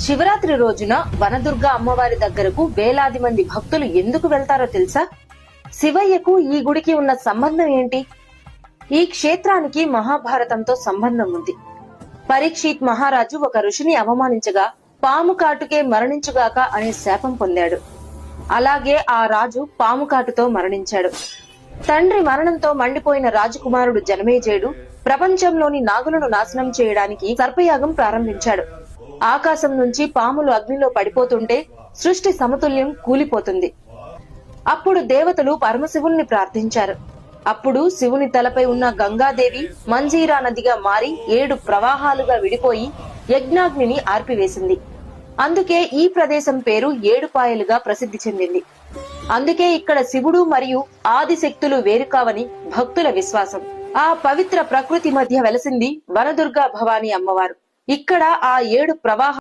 శివరాత్రి రోజున వనదుర్గ అమ్మవారి దగ్గరకు వేలాది మంది భక్తులు ఎందుకు వెళ్తారో తెలుసా? శివయ్యకు ఈ గుడికి ఉన్న సంబంధం ఏంటి? ఈ క్షేత్రానికి మహాభారతంతో సంబంధం ఉంది. పరీక్షిత్ మహారాజు ఒక ఋషిని అవమానించగా పాము కాటుకే మరణించుగాక అనే శాపం పొందాడు. అలాగే ఆ రాజు పాము కాటుతో మరణించాడు. తండ్రి మరణంతో మండిపోయిన రాజకుమారుడు జనమేజయుడు ప్రపంచంలోని నాగులను నాశనం చేయడానికి సర్పయాగం ప్రారంభించాడు. ఆకాశం నుంచి పాములు అగ్నిలో పడిపోతుంటే సృష్టి సమతుల్యం కూలిపోతుంది. అప్పుడు దేవతలు పరమశివుణ్ణి ప్రార్థించారు. అప్పుడు శివుని తలపై ఉన్న గంగాదేవి మంజీరా నదిగా మారి 7 ప్రవాహాలుగా విడిపోయి యజ్ఞాగ్నిని ఆర్పివేసింది. అందుకే ఈ ప్రదేశం పేరు ఏడుపాయలుగా ప్రసిద్ధి చెందింది. అందుకే ఇక్కడ శివుడు మరియు ఆదిశక్తులు వేరుకావని భక్తుల విశ్వాసం. ఆ పవిత్ర ప్రకృతి మధ్య వెలసింది వనదుర్గా భవానీ అమ్మవారు. ఇక్కడ ఆ 7 ప్రవాహ